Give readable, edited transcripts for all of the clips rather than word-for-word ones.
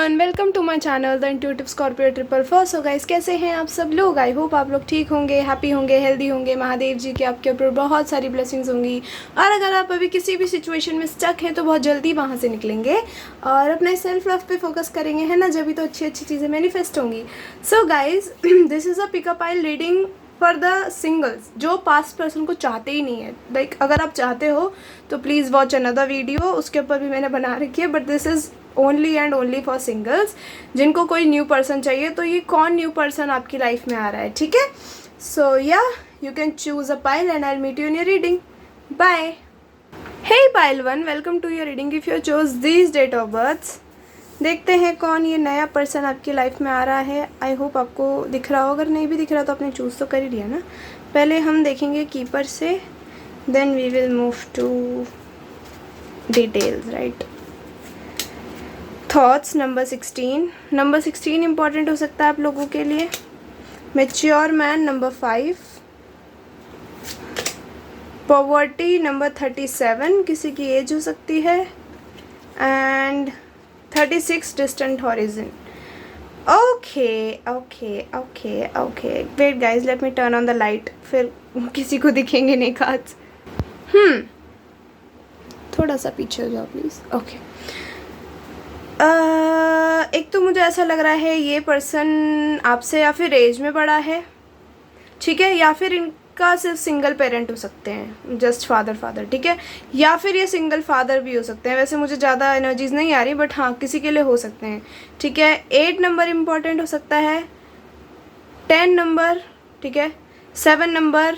Everyone, welcome to my channel the intuitive Scorpio 444। So guys, कैसे हैं आप सब लोग? आई होप आप लोग ठीक होंगे, हैप्पी होंगे, हेल्दी होंगे। महादेव जी की आपके ऊपर बहुत सारी ब्लेसिंग्स होंगी। और अगर आप अभी किसी भी सिचुएशन में स्टक हैं तो बहुत जल्दी वहाँ से निकलेंगे और अपने सेल्फ लव पे फोकस करेंगे, है ना? जब भी तो अच्छी अच्छी चीज़ें मैनिफेस्ट होंगी। So guys, this is a pickup I reading for the singles जो पास्ट पर्सन को चाहते ही नहीं है। लाइक अगर आप चाहते हो तो प्लीज़ वॉच अनदर वीडियो, उसके ऊपर भी मैंने बना रखी है। But this is only and only for singles जिनको कोई न्यू पर्सन चाहिए। तो ये कौन न्यू पर्सन आपकी लाइफ में आ रहा है, ठीक है? So yeah you can choose a pile and I meet you in your reading. Bye. Hey pile 1, welcome to your reading. If you choose this date of birth, देखते हैं कौन ये नया पर्सन आपकी लाइफ में आ रहा है। आई होप आपको दिख रहा हो, अगर नहीं भी दिख रहा तो आपने चूज़ तो कर ही लिया ना। पहले हम देखेंगे कीपर से, then we will move to details, right? Thoughts number 16। Number 16 important हो सकता है आप लोगों के लिए। Mature man number 5। Poverty number 37, किसी की एज हो सकती है। And 36 distant horizon. Okay okay okay okay, wait guys, let me turn on the light, फिर किसी को दिखेंगे नहीं खास। थोड़ा सा पीछे हो जाओ प्लीज़। ओके, एक तो मुझे ऐसा लग रहा है ये पर्सन आपसे या फिर एज में बड़ा है, ठीक है? या फिर इनका सिर्फ सिंगल पेरेंट हो सकते हैं, जस्ट फादर, ठीक है? या फिर ये सिंगल फादर भी हो सकते हैं। वैसे मुझे ज़्यादा एनर्जीज नहीं आ रही, बट हाँ, किसी के लिए हो सकते हैं, ठीक है? 8 नंबर इम्पॉर्टेंट हो सकता है, 10 नंबर, ठीक है? 7 नंबर,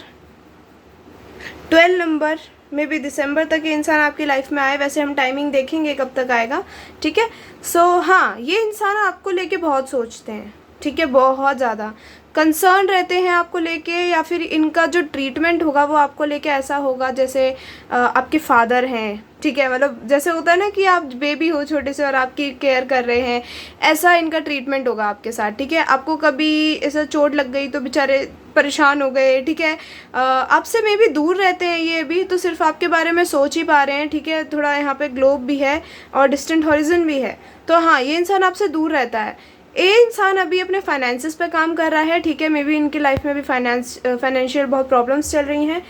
12 नंबर। मे बी दिसंबर तक ये इंसान आपकी लाइफ में आए। वैसे हम टाइमिंग देखेंगे कब तक आएगा, ठीक है? सो हाँ, ये इंसान आपको लेके बहुत सोचते हैं, ठीक है? बहुत ज़्यादा कंसर्न रहते हैं आपको लेके, या फिर इनका जो ट्रीटमेंट होगा वो आपको लेके ऐसा होगा जैसे आपके फादर हैं, ठीक है? मतलब जैसे होता है ना कि आप बेबी हो छोटे से और आपकी केयर कर रहे हैं, ऐसा इनका ट्रीटमेंट होगा आपके साथ, ठीक है? आपको कभी ऐसा चोट लग गई तो बेचारे परेशान हो गए, ठीक है? आपसे मे भी दूर रहते हैं ये भी, तो सिर्फ आपके बारे में सोच ही पा रहे हैं, ठीक है? थोड़ा यहाँ पे ग्लोब भी है और डिस्टेंट हॉरिजन भी है। तो हाँ, ये इंसान आपसे दूर रहता है। ये इंसान अभी अपने फाइनेंसिस पे काम कर रहा है, ठीक है? मे बी इनकी लाइफ में भी फाइनेंशियल बहुत प्रॉब्लम्स चल रही हैं।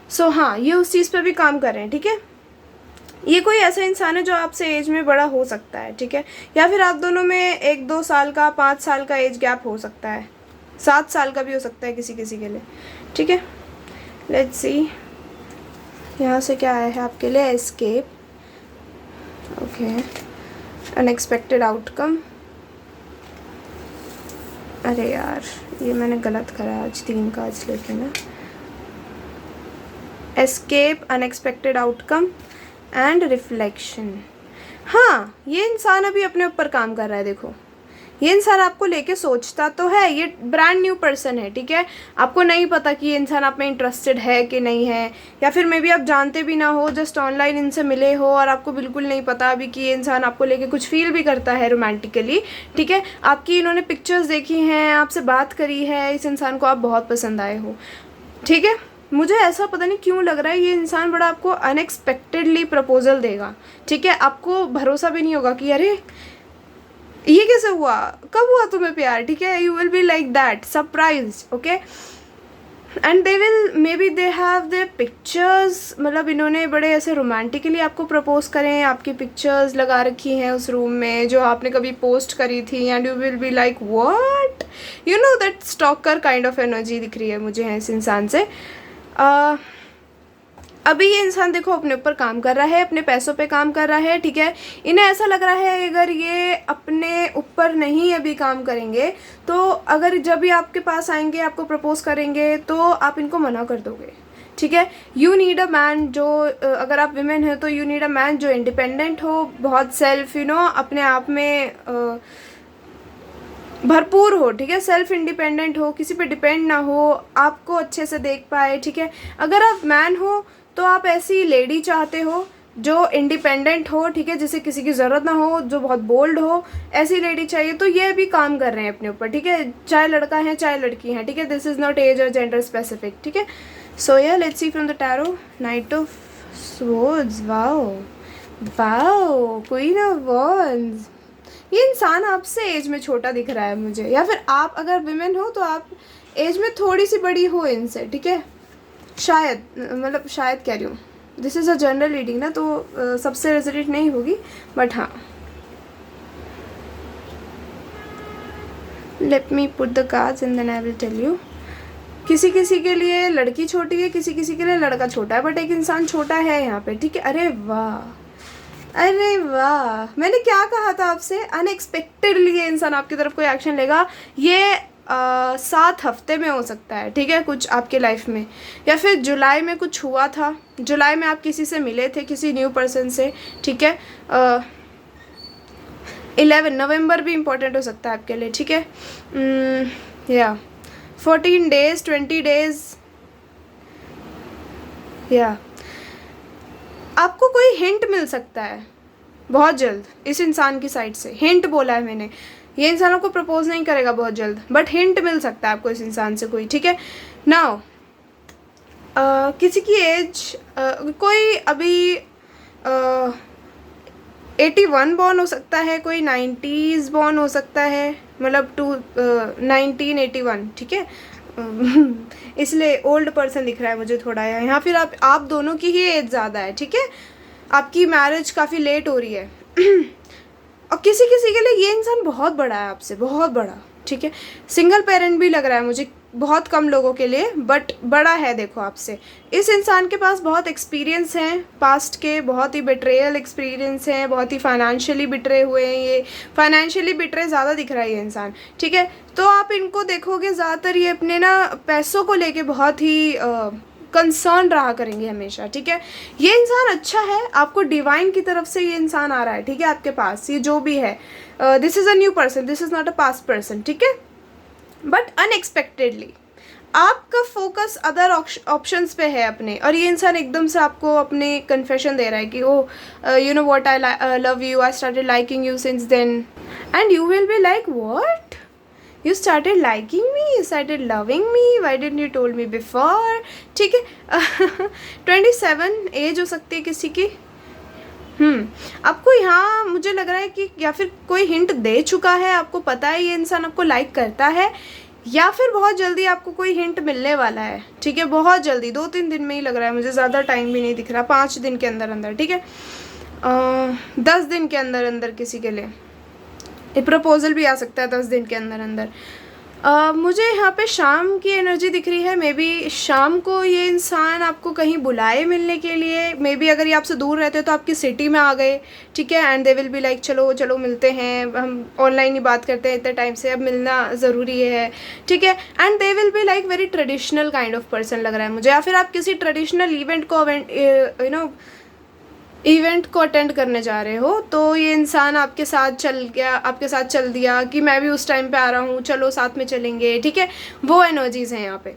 सो हाँ, ये उस चीज़ पे भी काम कर रहे हैं, ठीक है? ये कोई ऐसा इंसान है जो आपसे एज में बड़ा हो सकता है, ठीक है? या फिर आप दोनों में 1-2 साल का, 5 साल का एज गैप हो सकता है, 7 साल का भी हो सकता है किसी किसी के लिए, ठीक है? लेट्स सी यहाँ से क्या आया है आपके लिए। Escape, okay. Unexpected outcome. अरे यार, ये मैंने गलत करा आज 3 का, आज लेके ना। Escape, unexpected outcome and reflection. हाँ, ये इंसान अभी अपने ऊपर काम कर रहा है। देखो, ये इंसान आपको लेके सोचता तो है। ये ब्रांड न्यू पर्सन है, ठीक है? आपको नहीं पता कि ये इंसान आप में इंटरेस्टेड है कि नहीं है, या फिर मे बी आप जानते भी ना हो, जस्ट ऑनलाइन इनसे मिले हो और आपको बिल्कुल नहीं पता अभी कि ये इंसान आपको लेके कुछ फील भी करता है रोमांटिकली, ठीक है? आपकी इन्होंने पिक्चर्स देखी हैं, आपसे बात करी है, इस इंसान को आप बहुत पसंद आए हो, ठीक है? मुझे ऐसा पता नहीं क्यों लग रहा है ये इंसान बड़ा आपको अनएक्सपेक्टेडली प्रपोजल देगा, ठीक है? आपको भरोसा भी नहीं होगा कि अरे ये कैसे हुआ, कब हुआ तुम्हें प्यार, ठीक है? You will be like that, surprise, okay? And they will, may be they have their pictures, मतलब इन्होंने बड़े ऐसे रोमांटिकली आपको प्रपोज करें, आपकी पिक्चर्स लगा रखी हैं उस रूम में जो आपने कभी पोस्ट करी थी। And you will be like what, you know, that stalker kind of energy दिख रही है मुझे है इस इंसान से। अभी ये इंसान देखो अपने ऊपर काम कर रहा है, अपने पैसों पे काम कर रहा है, ठीक है? इन्हें ऐसा लग रहा है अगर ये अपने ऊपर नहीं अभी काम करेंगे तो अगर जब भी आपके पास आएंगे, आपको प्रपोज करेंगे, तो आप इनको मना कर दोगे, ठीक है? यू नीड अ मैन जो, अगर आप विमेन हैं तो यू नीड अ मैन जो इंडिपेंडेंट हो, बहुत सेल्फ, यू नो, अपने आप में भरपूर हो, ठीक है? सेल्फ इंडिपेंडेंट हो, किसी पे डिपेंड ना हो, आपको अच्छे से देख पाए, ठीक है? अगर आप मैन हो तो आप ऐसी लेडी चाहते हो जो इंडिपेंडेंट हो, ठीक है? जिसे किसी की ज़रूरत ना हो, जो बहुत बोल्ड हो, ऐसी लेडी चाहिए। तो ये भी काम कर रहे हैं अपने ऊपर, ठीक है? चाहे लड़का है चाहे लड़की है, ठीक है? दिस इज़ नॉट एज और जेंडर स्पेसिफिक, ठीक है? सो या let's see from the tarot, night of swords. Wow wow, queen of wands, ये इंसान आपसे एज में छोटा दिख रहा है मुझे, या फिर आप अगर विमेन हो तो आप एज में थोड़ी सी बड़ी हो इनसे, ठीक है, शायद, मतलब शायद कह रही हूँ, this is a general reading ना, तो सबसे रेजोनेट नहीं होगी, बट हाँ, let me put the cards and then I will tell you. किसी किसी के लिए लड़की छोटी है, किसी किसी के लिए लड़का छोटा है, बट एक इंसान छोटा है यहाँ पे, ठीक है। अरे वाह, अरे वाह, मैंने क्या कहा था आपसे, अनएक्सपेक्टेडली ये इंसान आपकी तरफ कोई एक्शन लेगा। ये 7 हफ्ते में हो सकता है, ठीक है, कुछ आपके लाइफ में, या फिर जुलाई में कुछ हुआ था, जुलाई में आप किसी से मिले थे, किसी न्यू पर्सन से, ठीक है। 11 नवंबर भी इम्पोर्टेंट हो सकता है आपके लिए, ठीक है। या 14 डेज, 20 डेज, या आपको कोई हिंट मिल सकता है बहुत जल्द इस इंसान की साइड से। हिंट बोला है मैंने, ये इंसान आपको प्रपोज नहीं करेगा बहुत जल्द, बट हिंट मिल सकता है आपको इस इंसान से कोई, ठीक है। नाउ किसी की एज कोई अभी 81 बॉर्न हो सकता है, कोई 90s बॉर्न हो सकता है, मतलब 1981, ठीक है। इसलिए ओल्ड पर्सन दिख रहा है मुझे थोड़ा, यहाँ फिर आप दोनों की ही एज ज़्यादा है, ठीक है। आपकी मैरिज काफ़ी लेट हो रही है। और किसी किसी के लिए ये इंसान बहुत बड़ा है आपसे, बहुत बड़ा, ठीक है। सिंगल पेरेंट भी लग रहा है मुझे बहुत कम लोगों के लिए, बट बड़ा है देखो आपसे। इस इंसान के पास बहुत एक्सपीरियंस हैं पास्ट के, बहुत ही बिट्रेयल एक्सपीरियंस हैं, बहुत ही फाइनेंशियली बिट्रे हुए हैं, ये फाइनेंशियली बिट्रे ज़्यादा दिख रहा है ये इंसान, ठीक है। तो आप इनको देखोगे ज़्यादातर ये अपने ना पैसों को लेके बहुत ही कंसर्न रहा करेंगे हमेशा, ठीक है। ये इंसान अच्छा है, आपको डिवाइन की तरफ से ये इंसान आ रहा है, ठीक है, आपके पास ये जो भी है। This is a new person, this is not a past person, ठीक है। बट अनएक्सपेक्टेडली आपका फोकस अदर ऑप्शंस पे है अपने, और ये इंसान एकदम से आपको अपने कन्फेशन दे रहा है कि oh you know what, I love you, I started liking you since then, and you will be like what, you started liking me, you started loving me, why didn't you told me before, ठीक है। 27 as हो सकती है किसी की। आपको यहाँ मुझे लग रहा है कि या फिर कोई हिंट दे चुका है, आपको पता है ये इंसान आपको लाइक करता है, या फिर बहुत जल्दी आपको कोई हिंट मिलने वाला है, ठीक है, बहुत जल्दी, 2-3 दिन में ही लग रहा है मुझे, ज़्यादा टाइम भी नहीं दिख रहा, 5 दिन के अंदर अंदर, ठीक है, 10 दिन के अंदर अंदर किसी के लिए ये प्रपोजल भी आ सकता है 10 दिन के अंदर अंदर। मुझे यहाँ पे शाम की एनर्जी दिख रही है, मे बी शाम को ये इंसान आपको कहीं बुलाए मिलने के लिए, मे बी अगर ये आपसे दूर रहते तो आपकी सिटी में आ गए, ठीक है, and they will be like चलो चलो मिलते हैं, हम ऑनलाइन ही बात करते हैं इतने टाइम से, अब मिलना ज़रूरी है, ठीक है, and they will be like very traditional kind of person लग रहा है मुझे, या फिर आप किसी ट्रेडिशनल इवेंट को यू नो इवेंट को अटेंड करने जा रहे हो, तो ये इंसान आपके साथ चल दिया कि मैं भी उस टाइम पे आ रहा हूँ, चलो साथ में चलेंगे, ठीक है, वो एनर्जीज़ हैं यहाँ पे।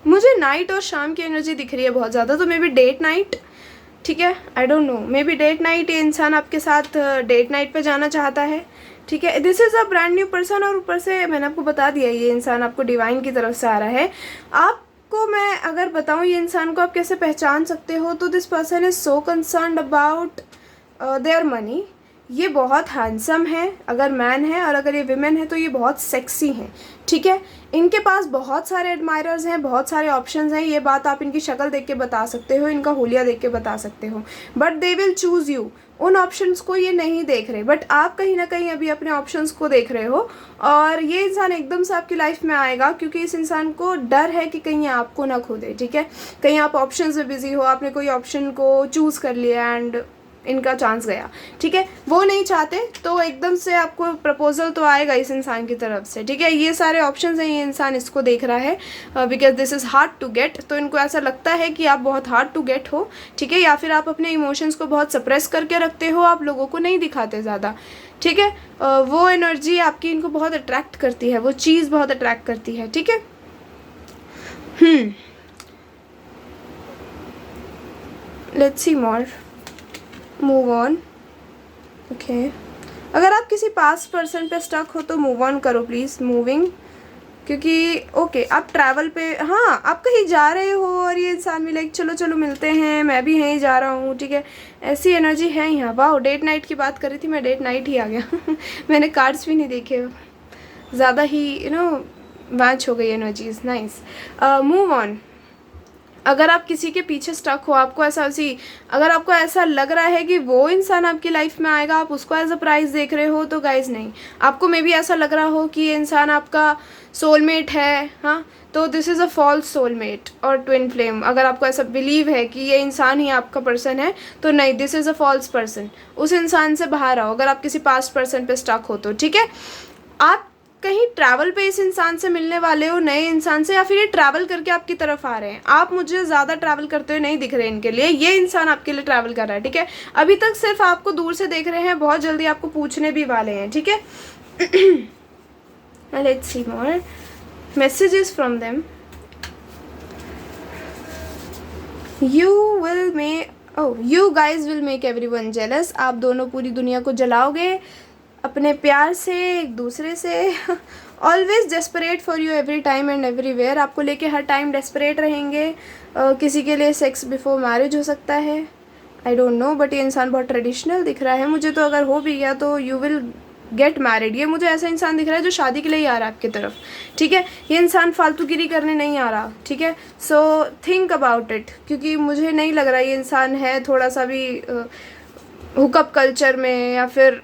मुझे नाइट और शाम की एनर्जी दिख रही है बहुत ज़्यादा, तो मे बी डेट नाइट, ठीक है, I don't know, maybe date night, ये इंसान आपके साथ डेट नाइट पे जाना चाहता है, ठीक है। This is a brand new person, और ऊपर से मैंने आपको बता दिया ये इंसान आपको डिवाइन की तरफ से आ रहा है। आपको मैं अगर बताऊं ये इंसान को आप कैसे पहचान सकते हो, तो this person is so concerned about their money. ये बहुत हैंडसम है अगर मैन है, और अगर ये विमेन है तो ये बहुत सेक्सी हैं, ठीक है। इनके पास बहुत सारे एडमायरर्स हैं, बहुत सारे ऑप्शंस हैं, ये बात आप इनकी शक्ल देख के बता सकते हो, इनका हुलिया देख के बता सकते हो, but they will choose you. उन ऑप्शंस को ये नहीं देख रहे, बट आप कहीं ना कहीं अभी अपने ऑप्शंस को देख रहे हो, और ये इंसान एकदम से आपकी लाइफ में आएगा, क्योंकि इस इंसान को डर है कि कहीं आपको ना खो दे, ठीक है। कहीं आप ऑप्शंस में बिजी हो, आपने कोई ऑप्शन को चूज़ कर लिया एंड इनका चांस गया, ठीक है, वो नहीं चाहते, तो एकदम से आपको प्रपोजल तो आएगा इस इंसान की तरफ से, ठीक है। ये सारे ऑप्शंस हैं, ये इंसान इसको देख रहा है, because this is hard to get, तो इनको ऐसा लगता है कि आप बहुत हार्ड टू गेट हो, ठीक है, या फिर आप अपने इमोशंस को बहुत सप्रेस करके रखते हो, आप लोगों को नहीं दिखाते ज़्यादा, ठीक है। वो एनर्जी आपकी इनको बहुत अट्रैक्ट करती है, वो चीज़ बहुत अट्रैक्ट करती है, ठीक है। Let's see more, move on, okay. अगर आप किसी पास्ट पर्सन पे स्टक हो तो मूव ऑन करो प्लीज़, मूविंग, क्योंकि ओके आप ट्रैवल पे, हाँ आप कहीं जा रहे हो और ये इंसान भी लाइक चलो चलो मिलते हैं, मैं भी यहीं जा रहा हूँ, ठीक है, ऐसी एनर्जी है यहाँ। वाह, डेट नाइट की बात कर रही थी मैं, डेट नाइट ही आ गया मैंने कार्ड्स भी नहीं देखे, ज़्यादा ही मैच हो गई एनर्जीज, नाइस। Move on. अगर आप किसी के पीछे स्टक हो, आपको अगर आपको ऐसा लग रहा है कि वो इंसान आपकी लाइफ में आएगा, आप उसको एज अ प्राइज देख रहे हो, तो गाइज नहीं, आपको मे बी ऐसा लग रहा हो कि ये इंसान आपका सोलमेट है, हाँ, तो this is a false soulmate और ट्विन फ्लेम। अगर आपको ऐसा बिलीव है कि ये इंसान ही आपका पर्सन है, तो नहीं, this is a false person. उस इंसान से बाहर आओ अगर आप किसी पास्ट पर्सन पे स्टक हो तो, ठीक है। आप कहीं ट्रैवल पे इस इंसान से मिलने वाले हो, नए इंसान से, या फिर ये ट्रैवल करके आपकी तरफ आ रहे हैं। आप मुझे ज़्यादा ट्रैवल करते हुए नहीं दिख रहे इनके लिए, ये इंसान आपके लिए ट्रैवल कर रहा है, ठीक है। अभी तक सिर्फ आपको दूर से देख रहे हैं, बहुत जल्दी आपको पूछने भी वाले हैं, ठीक है। Let's see more messages from them. You guys will make everyone jealous. आप दोनों पूरी दुनिया को जलाओगे अपने प्यार से, एक दूसरे से। Always desperate for you every time and everywhere. आपको लेके हर टाइम डेस्परेट रहेंगे। किसी के लिए सेक्स बिफोर मैरिज हो सकता है, आई डोंट नो, बट ये इंसान बहुत ट्रेडिशनल दिख रहा है मुझे, तो अगर हो भी गया तो यू विल गेट मैरिड। ये मुझे ऐसा इंसान दिख रहा है जो शादी के लिए ही आ रहा है आपकी तरफ, ठीक है। ये इंसान फालतूगिरी करने नहीं आ रहा, ठीक है। सो थिंक अबाउट इट, क्योंकि मुझे नहीं लग रहा ये इंसान है थोड़ा सा भी हुकअप कल्चर में या फिर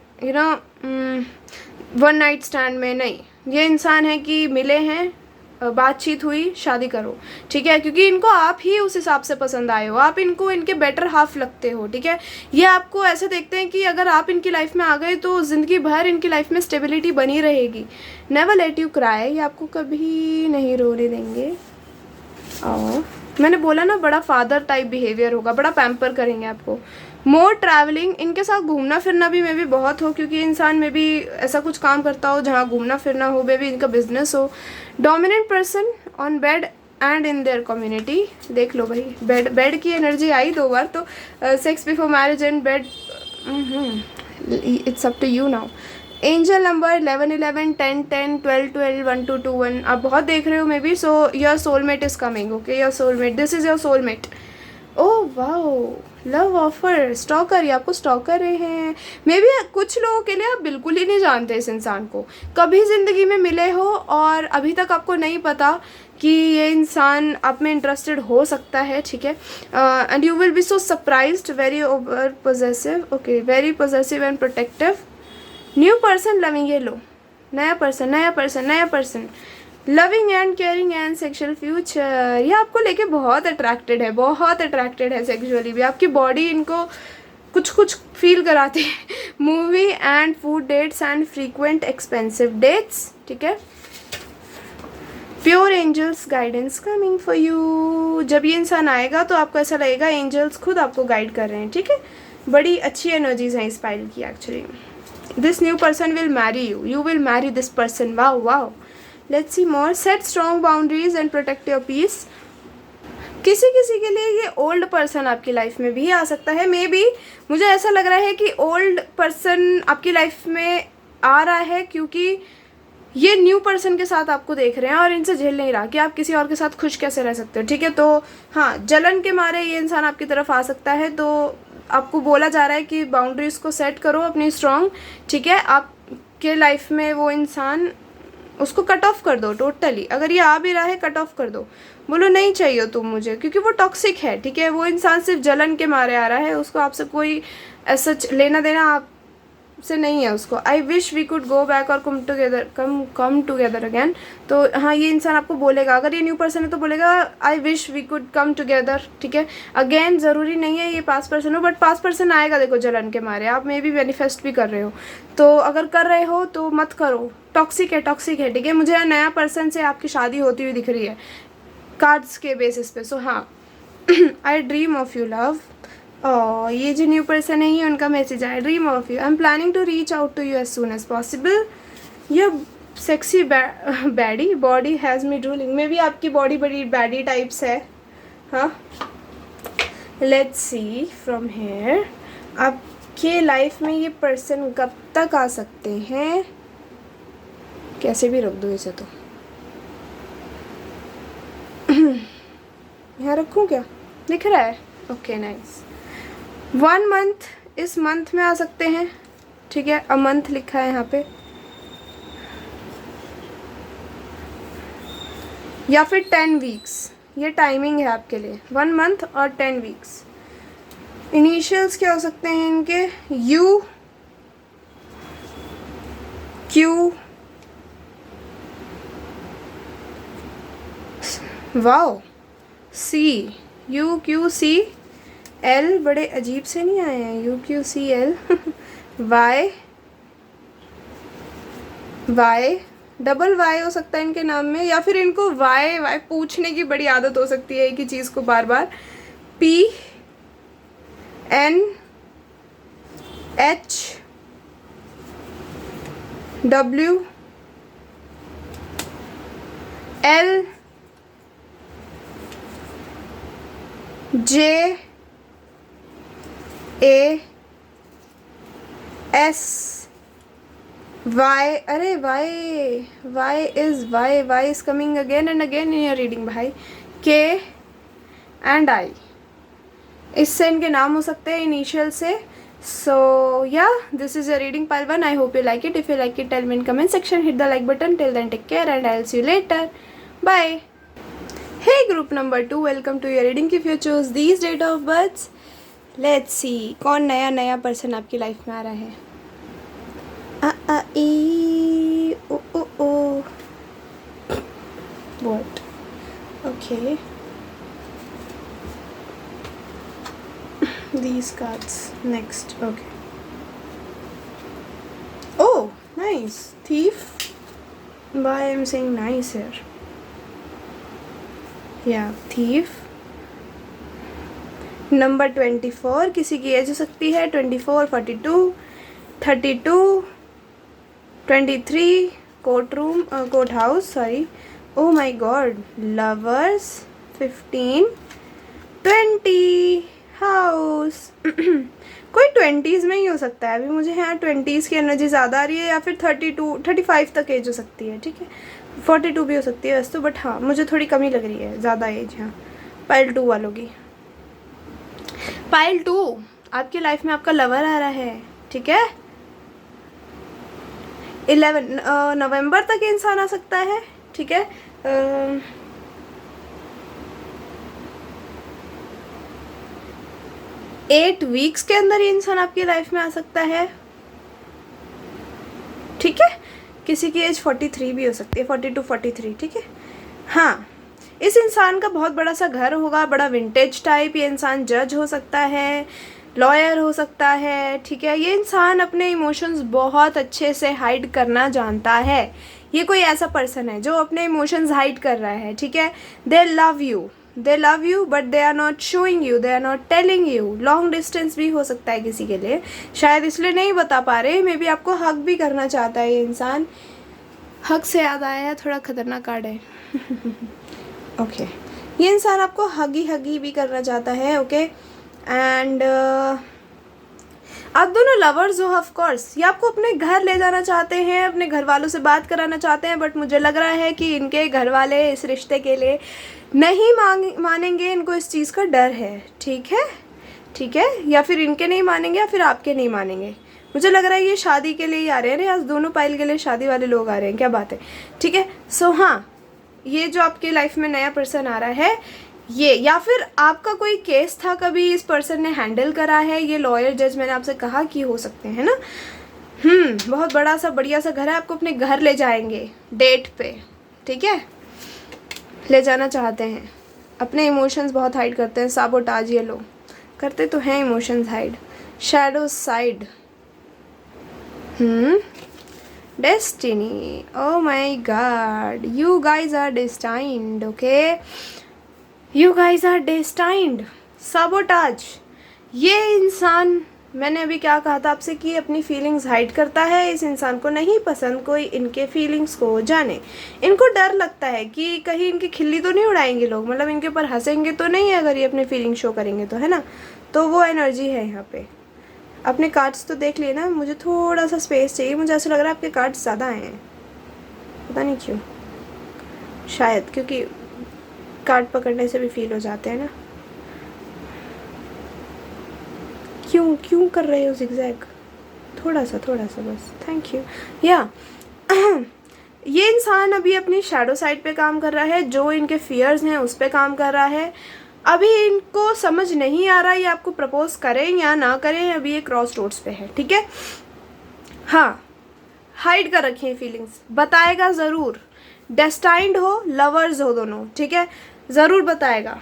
वन नाइट स्टैंड में, नहीं। ये इंसान है कि मिले हैं, बातचीत हुई, शादी करो, ठीक है, क्योंकि इनको आप ही उस हिसाब से पसंद आए हो, आप इनको इनके बेटर हाफ लगते हो, ठीक है। ये आपको ऐसे देखते हैं कि अगर आप इनकी लाइफ में आ गए तो ज़िंदगी भर इनकी लाइफ में स्टेबिलिटी बनी रहेगी। नेवर लेट यू क्राई, ये आपको कभी नहीं रोने देंगे। और मैंने बोला ना, बड़ा फादर टाइप बिहेवियर होगा, बड़ा पैम्पर करेंगे आपको। मोर ट्रैवलिंग, इनके साथ घूमना फिरना भी मे भी बहुत हो, क्योंकि इंसान में भी ऐसा कुछ काम करता हो जहाँ घूमना फिरना हो, मे भी इनका बिजनेस हो। Dominant person on bed and in their community. देख लो भाई, बेड की एनर्जी आई 2 बार, तो sex before marriage and bed, it's up to you now. Angel number 11 11 10 10 12 12 1 2 2 1। आप बहुत देख रहे हो may be, so your soulmate is coming, okay, your soulmate, this is your soulmate. Oh wow, love offer, stalker, ये आपको stock कर रहे हैं मे बी। कुछ लोगों के लिए आप बिल्कुल ही नहीं जानते इस इंसान को, कभी ज़िंदगी में मिले हो और अभी तक आपको नहीं पता कि ये इंसान आप में इंटरेस्टेड हो सकता है, ठीक है। And you will B so surprised, very over possessive, okay, very possessive and protective. New person loving, ये लो, नया पर्सन, नया पर्सन, नया person, loving and caring and sexual future. ये आपको लेके बहुत अट्रैक्टेड है, बहुत अट्रैक्टेड है सेक्सुअली भी। आपकी बॉडी इनको कुछ कुछ फील कराती है। Movie and food dates and frequent expensive dates, ठीक है। Pure angels guidance coming for you. जब ये इंसान आएगा तो आपको ऐसा लगेगा एंजल्स खुद आपको गाइड कर रहे हैं, ठीक है। बड़ी अच्छी एनर्जीज हैं इस पाइल की actually. This new person will marry you, you will marry this person. Wow wow, let's see more. Set strong boundaries and protect your peace. किसी किसी के लिए ये ओल्ड पर्सन आपकी लाइफ में भी आ सकता है, मे बी। मुझे ऐसा लग रहा है कि ओल्ड पर्सन आपकी लाइफ में आ रहा है क्योंकि ये न्यू पर्सन के साथ आपको देख रहे हैं और इनसे झेल नहीं रहा कि आप किसी और के साथ खुश कैसे रह सकते हो, ठीक है। तो हाँ, जलन के मारे ये इंसान आपकी तरफ आ सकता है, तो आपको बोला जा रहा है कि बाउंड्रीज को सेट करो अपनी स्ट्रॉन्ग, ठीक है। आपके लाइफ में वो इंसान, उसको कट ऑफ कर दो टोटली। अगर ये आ भी रहा है, कट ऑफ कर दो, बोलो नहीं चाहिए तुम मुझे, क्योंकि वो टॉक्सिक है, ठीक है। वो इंसान सिर्फ जलन के मारे आ रहा है, उसको आपसे कोई ऐसा लेना देना आपसे नहीं है उसको। I wish we could go back और कम टुगेदर अगैन। तो हाँ, ये इंसान आपको बोलेगा, अगर ये न्यू पर्सन है तो बोलेगा I wish we could come together, ठीक है। अगेन ज़रूरी नहीं है ये पास्ट पर्सन हो, बट पास्ट पर्सन आएगा, देखो जलन के मारे। आप मे बी मैनिफेस्ट भी कर रहे हो, तो अगर कर रहे हो तो मत करो, टॉक्सिक है, टॉक्सिक है, ठीक है। मुझे यहाँ नया पर्सन से आपकी शादी होती हुई दिख रही है कार्ड्स के बेसिस पे। सो हाँ, आई ड्रीम ऑफ यू लव। और ये जो न्यू पर्सन है, ये उनका मैसेज है, I dream of you, I am planning to reach out to you as soon as possible. Your sexy baddie body has me drooling. Maybe आपकी body बड़ी baddie types है, हाँ। Let's see from here, आपके life में ये person कब तक आ सकते हैं? कैसे भी रख दो इसे तो। यहाँ रखूँ क्या, दिख रहा है? Okay nice. 1 मंथ, इस मंथ में आ सकते हैं, ठीक है, अ मंथ लिखा है यहाँ पे, या फिर 10 वीक्स, ये टाइमिंग है आपके लिए, 1 मंथ और 10 वीक्स। इनिशियल्स क्या हो सकते हैं इनके? U, Q, wow, C, U Q C L, बड़े अजीब से नहीं आए हैं, U Q C L, Y, Y, double Y हो सकता है इनके नाम में, या फिर इनको वाई वाई पूछने की बड़ी आदत हो सकती है एक ही चीज़ को बार बार। P, N, H, W, L, J, A, S, Y, अरे Y, Y is coming again and again in your reading भाई, के एंड आई, इससे इनके नाम हो सकते हैं इनिशियल से। So yeah this is your reading pile 1। I hope you like it. If you like it, tell me in comment section, hit the like button. Till then take care and I will see you later, bye. Hey group number 2, welcome to your reading। If you choose these date of births, let's see कौन नया नया person आपकी life में आ रहा है। आ ई ओ ओ ओ, what? Okay, these cards next। Okay, oh nice, thief, why I'm saying nice here, या thief। Number 24, किसी की एज हो सकती है 24, 42, 32, 23, court room, court house, sorry, oh my God, lovers, 15, 20, house. कोई 20s में ही हो सकता है, अभी मुझे यहाँ 20s की एनर्जी ज़्यादा आ रही है, या फिर 32, 35 तक एज हो सकती है, ठीक है, 42 भी हो सकती है वैसे तो, बट हाँ मुझे थोड़ी कमी लग रही है, ज़्यादा एज यहाँ पाइल 2 वालों की। पाइल 2, आपकी लाइफ में आपका लवर आ रहा है, ठीक है, 11 नवंबर तक इंसान आ सकता है, ठीक है, 8 वीक्स के अंदर ये इंसान आपकी लाइफ में आ सकता है, ठीक है। किसी की एज 43 भी हो सकती है, 42, 43, ठीक है। हाँ, इस इंसान का बहुत बड़ा सा घर होगा, बड़ा विंटेज टाइप। ये इंसान जज हो सकता है, लॉयर हो सकता है, ठीक है। ये इंसान अपने इमोशंस बहुत अच्छे से हाइड करना जानता है। ये कोई ऐसा पर्सन है जो अपने इमोशंस हाइड कर रहा है, ठीक है। They love you but they are not showing you, they are not telling you. Long distance भी हो सकता है किसी के लिए, शायद इसलिए नहीं बता पा रहे। मे बी आपको हक भी करना चाहता है ये इंसान। हक से याद आया है, थोड़ा खतरनाक कार्ड है। ओके, ये इंसान आपको हगी भी करना चाहता है, ओके। एंड आप दोनों लवर्स हो ऑफ कोर्स। ये आपको अपने घर ले जाना चाहते हैं, अपने घर वालों से बात कराना चाहते हैं, बट मुझे लग रहा है कि इनके घर वाले इस रिश्ते के लिए नहीं मानेंगे। इनको इस चीज़ का डर है, ठीक है, ठीक है। या फिर इनके नहीं मानेंगे या फिर आपके नहीं मानेंगे। मुझे लग रहा है ये शादी के लिए ही आ रहे हैं। आज दोनों पाइल के लिए शादी वाले लोग आ रहे हैं, क्या बात है, ठीक है। सो हाँ, ये जो आपकी लाइफ में नया पर्सन आ रहा है ये, या फिर आपका कोई केस था कभी इस पर्सन ने हैंडल करा है। ये लॉयर जज मैंने आपसे कहा कि हो सकते हैं ना। बहुत बड़ा सा बढ़िया सा घर है, आपको अपने घर ले जाएंगे डेट पे, ठीक है। ले जाना चाहते हैं, अपने इमोशंस बहुत हाइड करते हैं। साबोटाज ये लोग करते तो हैं emotions hide. Shadow side, destiny, oh my god, you guys are destined, okay, you guys are destined। साबोटाज, ये इंसान, मैंने अभी क्या कहा था आपसे कि अपनी फीलिंग्स हाइड करता है। इस इंसान को नहीं पसंद कोई इनके फीलिंग्स को जाने। इनको डर लगता है कि कहीं इनकी खिल्ली तो नहीं उड़ाएंगे लोग, मतलब इनके ऊपर हंसेंगे तो नहीं अगर ये अपने फीलिंग शो करेंगे तो, है ना। तो वो एनर्जी है यहाँ पे। अपने कार्ड्स तो देख लिए ना, मुझे थोड़ा सा स्पेस चाहिए। मुझे ऐसा लग रहा है आपके कार्ड्स ज़्यादा आए हैं, पता नहीं क्यों, शायद क्योंकि कार्ड पकड़ने से भी फील हो जाते हैं ना। क्यों क्यों कर रहे हो जिगजैग? थोड़ा सा बस, थैंक यू। या ये इंसान अभी अपनी शैडो साइड पे काम कर रहा है, जो इनके फियर्स हैं उस पे काम कर रहा है। अभी इनको समझ नहीं आ रहा ये आपको प्रपोज करें या ना करें, अभी ये क्रॉस रोड्स पे है, ठीक है। हाँ, हाइड कर रखी है फीलिंग्स, बताएगा ज़रूर। डेस्टाइंड हो, लवर्स हो दोनों, ठीक है, ज़रूर बताएगा।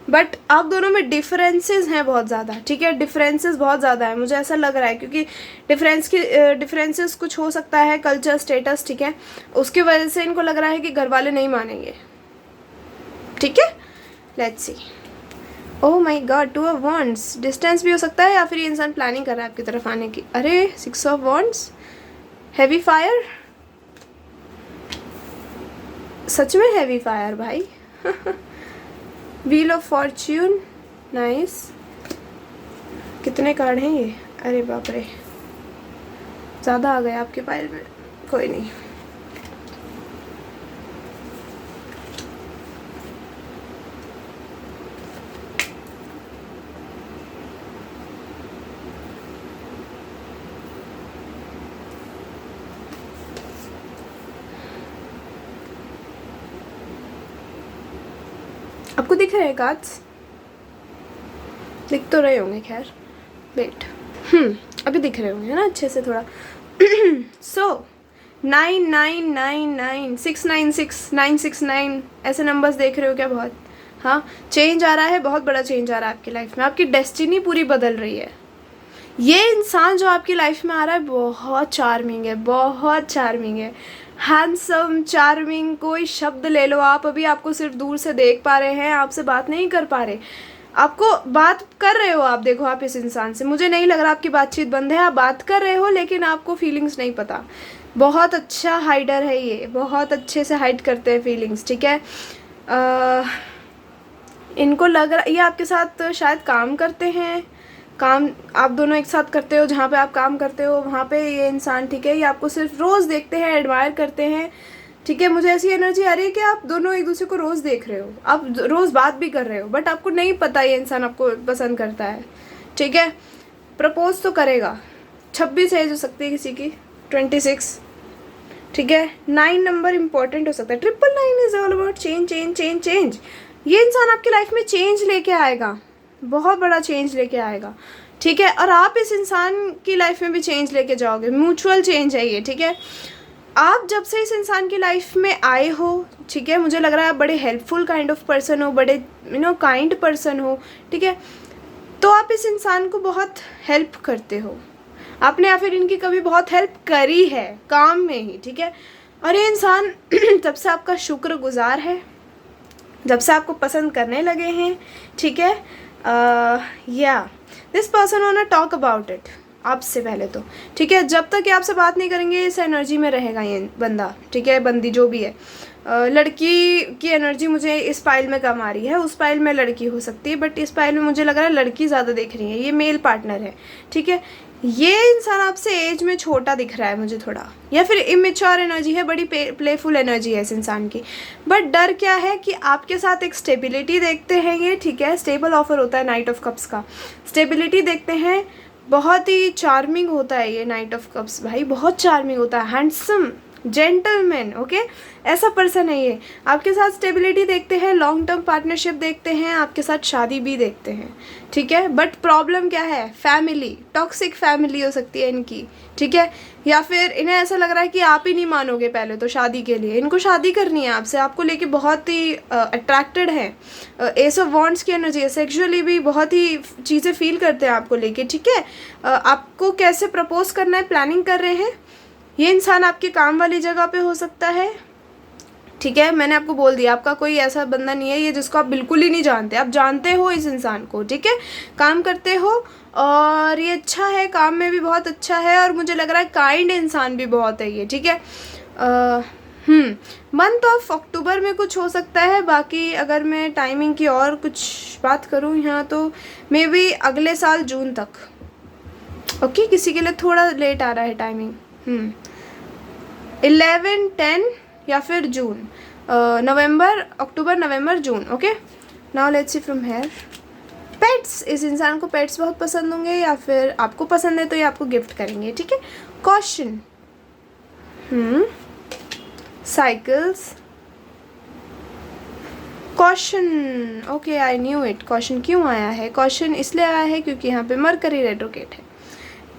बट आप दोनों में डिफरेंसेस हैं बहुत ज़्यादा, ठीक है, डिफरेंसेस बहुत ज़्यादा है, मुझे ऐसा लग रहा है, क्योंकि डिफरेंसेस कुछ हो सकता है, कल्चर, स्टेटस, ठीक है, उसकी वजह से इनको लग रहा है कि घर वाले नहीं मानेंगे, ठीक है। Let's see. Oh my God, 2 of wands, distance भी हो सकता है, या फिर ये इंसान प्लानिंग कर रहा है आपकी तरफ आने की। अरे 6 ऑफ वॉन्ड्स, हैवी फायर, सच में हैवी फायर भाई। Wheel of Fortune, nice. कितने कार्ड हैं ये? अरे बाप रे, ज़्यादा आ गया आपके पाइल में, कोई नहीं। आपको दिख रहे हैं कार्ड्स? दिख तो रहे होंगे, खैर वेट, अभी दिख रहे होंगे ना अच्छे से थोड़ा। सो 9999, 696, 969, ऐसे नंबर्स देख रहे हो क्या? बहुत, हाँ, चेंज आ रहा है, बहुत बड़ा चेंज आ रहा है आपकी लाइफ में, आपकी डेस्टिनी पूरी बदल रही है। ये इंसान जो आपकी लाइफ में आ रहा है बहुत चार्मिंग है, बहुत चार्मिंग है, हैंडसम, चार्मिंग, कोई शब्द ले लो आप। अभी आपको सिर्फ दूर से देख पा रहे हैं, आपसे बात नहीं कर पा रहे, आपको बात कर रहे हो आप, देखो आप इस इंसान से, मुझे नहीं लग रहा आपकी बातचीत बंद है, आप बात कर रहे हो लेकिन आपको फीलिंग्स नहीं पता। बहुत अच्छा हाइडर है ये, बहुत अच्छे से हाइड करते हैं फीलिंग्स, ठीक है। इनको लग रहा ये आपके साथ शायद काम करते हैं, काम आप दोनों एक साथ करते हो, जहाँ पे आप काम करते हो वहाँ पे ये इंसान, ठीक है, ये आपको सिर्फ रोज़ देखते हैं, एडमायर करते हैं, ठीक है। मुझे ऐसी एनर्जी आ रही है कि आप दोनों एक दूसरे को रोज़ देख रहे हो, आप रोज़ बात भी कर रहे हो, बट आपको नहीं पता ये इंसान आपको पसंद करता है, ठीक है। प्रपोज तो करेगा, 26 एज हो सकती है किसी की, 26, ठीक है। 9 नंबर इंपॉर्टेंट हो सकता है, 999 is all about change, change, change, change. ये इंसान आपकी लाइफ में चेंज लेके आएगा, बहुत बड़ा चेंज लेके आएगा, ठीक है। और आप इस इंसान की लाइफ में भी चेंज लेके जाओगे, म्यूचुअल चेंज है ये, ठीक है। आप जब से इस इंसान की लाइफ में आए हो, ठीक है, मुझे लग रहा है आप बड़े हेल्पफुल काइंड ऑफ पर्सन हो, बड़े काइंड पर्सन हो, ठीक है। तो आप इस इंसान को बहुत हेल्प करते हो, आपने या फिर इनकी कभी बहुत हेल्प करी है काम में ही, ठीक है। और ये इंसान जब से आपका शुक्रगुजार है, जब से आपको पसंद करने लगे हैं, ठीक है। Yeah this person want to talk about it आपसे पहले तो, ठीक है। जब तक ये आपसे बात नहीं करेंगे इस एनर्जी में रहेगा ये बंदा, ठीक है, बंदी जो भी है। लड़की की एनर्जी मुझे इस पाइल में कम आ रही है, उस पाइल में लड़की हो सकती है, बट इस पाइल में मुझे लग रहा है लड़की ज़्यादा दिख रही है, ये मेल पार्टनर है, ठीक है। ये इंसान आपसे एज में छोटा दिख रहा है मुझे थोड़ा, या फिर इमेच्योर एनर्जी है, बड़ी प्लेफुल एनर्जी है इस इंसान की। बट डर क्या है कि आपके साथ एक स्टेबिलिटी देखते हैं ये, ठीक है, स्टेबल ऑफर होता है नाइट ऑफ कप्स का, स्टेबिलिटी देखते हैं, बहुत ही चार्मिंग होता है ये नाइट ऑफ कप्स भाई, बहुत चार्मिंग होता है, हैंडसम, जेंटलमैन, ओके, ऐसा पर्सन है ये। आपके साथ स्टेबिलिटी देखते हैं, लॉन्ग टर्म पार्टनरशिप देखते हैं, आपके साथ शादी भी देखते हैं, ठीक है। बट प्रॉब्लम क्या है? फैमिली, टॉक्सिक फैमिली हो सकती है इनकी, ठीक है। या फिर इन्हें ऐसा लग रहा है कि आप ही नहीं मानोगे पहले तो शादी के लिए, इनको शादी करनी है आपसे, आपको लेके बहुत ही अट्रैक्टेड है, एस ऑफ वॉन्ड्स की एनर्जी है, सेक्सुअली भी बहुत ही चीज़ें फील करते हैं आपको लेके, ठीक है। आपको कैसे प्रपोज करना है प्लानिंग कर रहे हैं। ये इंसान आपके काम वाली जगह पे हो सकता है, ठीक है, मैंने आपको बोल दिया, आपका कोई ऐसा बंदा नहीं है ये जिसको आप बिल्कुल ही नहीं जानते, आप जानते हो इस इंसान को, ठीक है, काम करते हो, और ये अच्छा है, काम में भी बहुत अच्छा है, और मुझे लग रहा है काइंड इंसान भी बहुत है ये, ठीक है। मंथ ऑफ अक्टूबर में कुछ हो सकता है, बाकी अगर मैं टाइमिंग की और कुछ बात करूँ यहाँ तो मे बी अगले साल जून तक, ओके, किसी के लिए थोड़ा लेट आ रहा है टाइमिंग, 11, 10 या फिर जून, नवंबर, अक्टूबर, नवंबर, जून। Okay, now let's see from here. Pets, इस इंसान को पेट्स बहुत पसंद होंगे या फिर आपको पसंद है तो ये आपको गिफ्ट करेंगे, ठीक है। Caution, cycles, caution. Okay, I knew it. Caution क्यों आया है? कॉशन इसलिए आया है क्योंकि यहाँ पे मरकरी रेट्रोगेट है।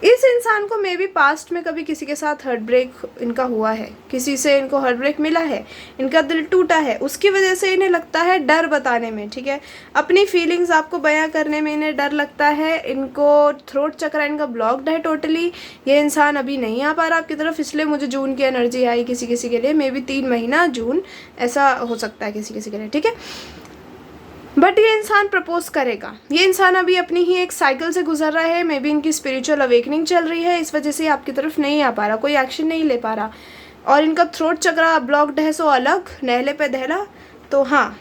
इस इंसान को मे बी पास्ट में कभी किसी के साथ हार्ट ब्रेक इनका हुआ है, किसी से इनको हार्ट ब्रेक मिला है, इनका दिल टूटा है, उसकी वजह से इन्हें लगता है डर बताने में, ठीक है। अपनी फीलिंग्स आपको बयां करने में इन्हें डर लगता है। इनको थ्रोट चक्र इनका ब्लॉक्ड है टोटली। ये इंसान अभी नहीं आ पा रहा आपकी तरफ, इसलिए मुझे जून की एनर्जी आई किसी किसी के लिए। मे बी 3 महीना जून ऐसा हो सकता है किसी किसी के लिए, ठीक है। बट ये इंसान प्रपोज करेगा। ये इंसान अभी अपनी ही एक साइकिल से गुजर रहा है। मे बी इनकी स्पिरिचुअल अवेकनिंग चल रही है, इस वजह से आपकी तरफ नहीं आ पा रहा, कोई एक्शन नहीं ले पा रहा। और इनका थ्रोट चक्रा ब्लॉक्ड है, सो अलग नहले पे दहला। तो हाँ,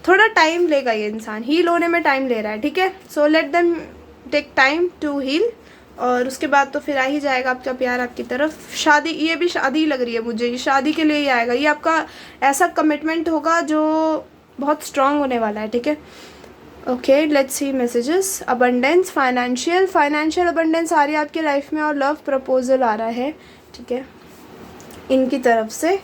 थोड़ा टाइम लेगा, ये इंसान हील होने में टाइम ले रहा है, ठीक है। So let them take time to heal, और उसके बाद तो फिर आ ही जाएगा आपका प्यार आपकी तरफ। शादी, ये भी शादी लग रही है मुझे, ये शादी के लिए ही आएगा। ये आपका ऐसा कमिटमेंट होगा जो बहुत स्ट्रांग होने वाला है, ठीक है। Okay, let's see messages. Abundance, financial abundance आ रही है आपकी लाइफ में, और लव प्रपोजल आ रहा है, ठीक है, इनकी तरफ से।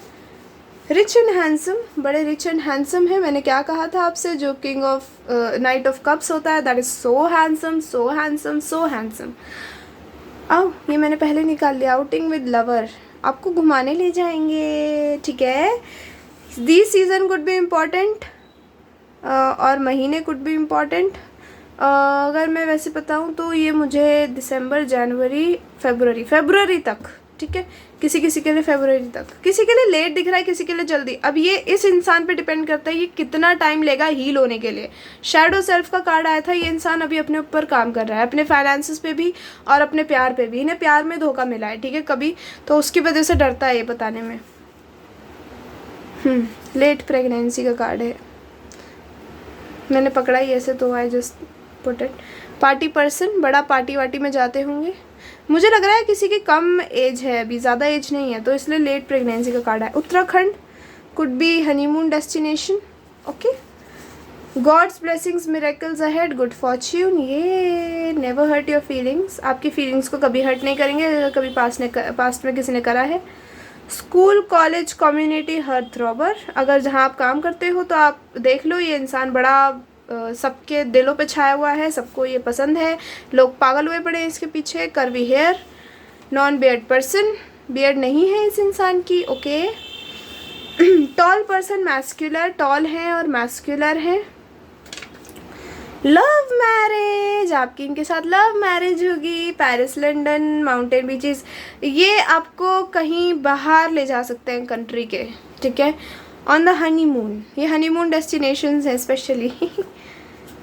रिच एंड हैंडसम, बड़े रिच एंड हैंडसम है। मैंने क्या कहा था आपसे, जो king of night of cups होता है, that is so handsome, so handsome, so handsome. आओ, ये मैंने पहले निकाल लिया। आउटिंग विद लवर, आपको घुमाने ले जाएंगे, ठीक है। This season could be important, और महीने कुड बी इम्पॉर्टेंट। अगर मैं वैसे बताऊँ तो ये मुझे दिसंबर, जनवरी, फरवरी तक, ठीक है। किसी किसी के लिए फरवरी तक, किसी के लिए लेट दिख रहा है, किसी के लिए जल्दी। अब ये इस इंसान पे डिपेंड करता है ये कितना टाइम लेगा हील होने के लिए। शैडो सेल्फ का कार्ड आया था। ये इंसान अभी अपने ऊपर काम कर रहा है, अपने फाइनेंसेस पे भी और अपने प्यार पे भी। इन्हें प्यार में धोखा मिला है, ठीक है, कभी, तो उसकी वजह से डरता है ये बताने में। लेट प्रेगनेंसी का कार्ड है, मैंने पकड़ा ही ऐसे, तो I just put it. Party person, बड़ा पार्टी वार्टी में जाते होंगे। मुझे लग रहा है किसी की कम एज है, अभी ज़्यादा एज नहीं है, तो इसलिए लेट प्रेगनेंसी का कार्ड है। Uttarakhand could be honeymoon destination, okay. God's blessings, miracles ahead, good fortune. ये नेवर हर्ट योर फीलिंग्स, आपकी फीलिंग्स को कभी हर्ट नहीं करेंगे अगर कभी पास्ट में किसी ने करा है। स्कूल, कॉलेज, कम्युनिटी, हर्ट थ्रॉबर, अगर जहाँ आप काम करते हो तो आप देख लो, ये इंसान बड़ा सबके दिलों पे छाया हुआ है, सबको ये पसंद है, लोग पागल हुए पड़े हैं इसके पीछे। Curvy hair, non beard person, beard नहीं है इस इंसान की, okay. Tall person, muscular, tall हैं और मैस्कुलर हैं। लव मैरिज, आपकी इनके साथ लव मैरिज होगी। पेरिस, लंदन, माउंटेन बीचेस, ये आपको कहीं बाहर ले जा सकते हैं कंट्री के, ठीक है। ऑन द हनीमून, ये हनीमून डेस्टिनेशंस हैं specially.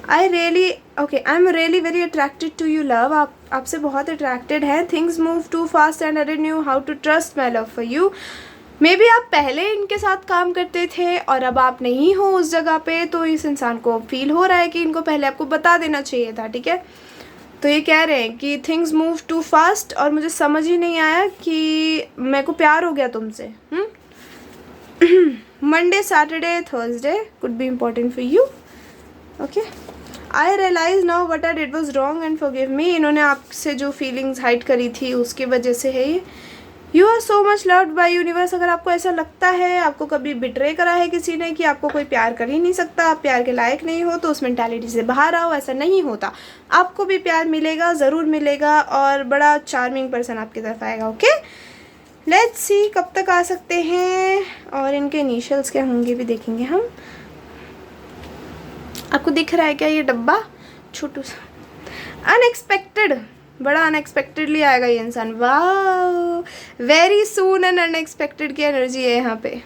I am really very attracted to you love, आप आपसे बहुत अट्रैक्टेड है। Things move too fast and I didn't know how to trust my love for you. Maybe आप पहले इनके साथ काम करते थे और अब आप नहीं हो उस जगह पे, तो इस इंसान को फील हो रहा है कि इनको पहले आपको बता देना चाहिए था, ठीक है। तो ये कह रहे हैं कि थिंग्स मूव टू फास्ट, और मुझे समझ ही नहीं आया कि मेरे को प्यार हो गया तुमसे। Monday, Saturday, Thursday could be important for you, okay. I realize now what I did was wrong and forgive me, इन्होंने आपसे जो फीलिंग्स हाइड करी थी उसकी वजह से है ये। You are so much loved by universe, अगर आपको ऐसा लगता है, आपको कभी बिट्रे करा है किसी ने कि आपको कोई प्यार कर ही नहीं सकता, आप प्यार के लायक नहीं हो, तो उस मेंटालिटी से बाहर आओ। ऐसा नहीं होता, आपको भी प्यार मिलेगा, ज़रूर मिलेगा, और बड़ा चार्मिंग पर्सन आपकी तरफ आएगा, ओके। लेट्स सी कब तक आ सकते हैं, और इनके इनिशियल्स क्या होंगे भी देखेंगे हम। आपको दिख रहा है क्या ये डब्बा, छोटू सा। अनएक्सपेक्टेड, बड़ा अनएक्सपेक्टेडली आएगा ये इंसान। वाह, वेरी सून एंड अनएक्सपेक्टेड की एनर्जी है यहाँ पे,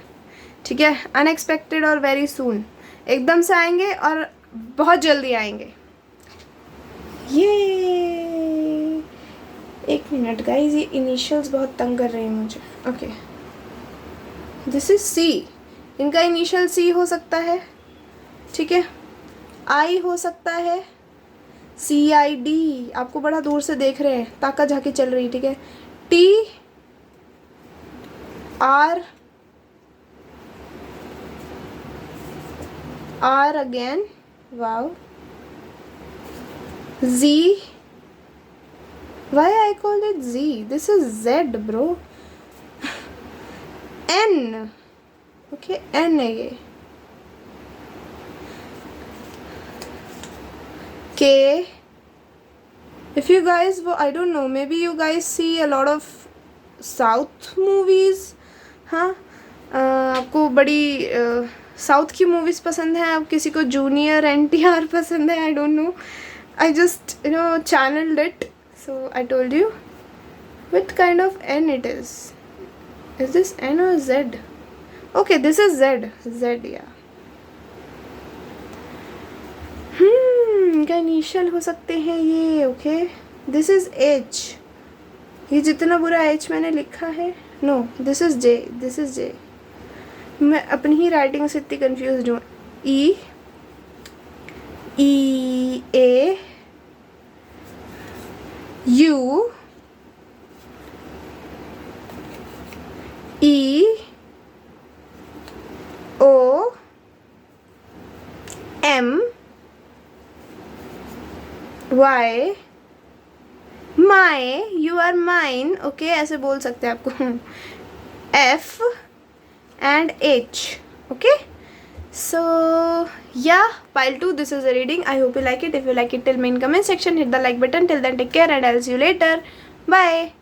ठीक है। अनएक्सपेक्टेड और वेरी सून, एकदम से आएंगे और बहुत जल्दी आएंगे। ये एक मिनट गाइस, ये इनिशियल्स बहुत तंग कर रहे हैं मुझे, ओके। दिस इज सी, इनका इनिशियल सी हो सकता है, ठीक है। आई हो सकता है, CID, आपको बड़ा दूर से देख रहे हैं, ताकत झांकी चल रही, ठीक है। TR R again. Wow. Z. Why I called it Z? This is Z, bro. N. Okay, N है ये. K. If you guys, I don't know, maybe you guys see a lot of South movies. हाँ, आपको बड़ी south की movies पसंद है, आप किसी को जूनियर NTR पसंद है, I don't no. I just channeled it, so I told you. What kind of N it is? Is this N or Z? Okay, this is Z. Z, yeah. इनका initial हो सकते हैं ये. Okay, this is H. ये जितना बुरा H मैंने लिखा है. No, this is J. This is J. मैं अपनी ही राइटिंग से इतनी कंफ्यूज हूँ. E A U E O M Y. My, you are mine. Okay, ऐसे बोल सकते हैं आपको. F and H. Okay, so yeah, pile 2, this is a reading. I hope you like it. If you like it, tell me in comment section, hit the like button. Till then, take care and I'll see you later. Bye.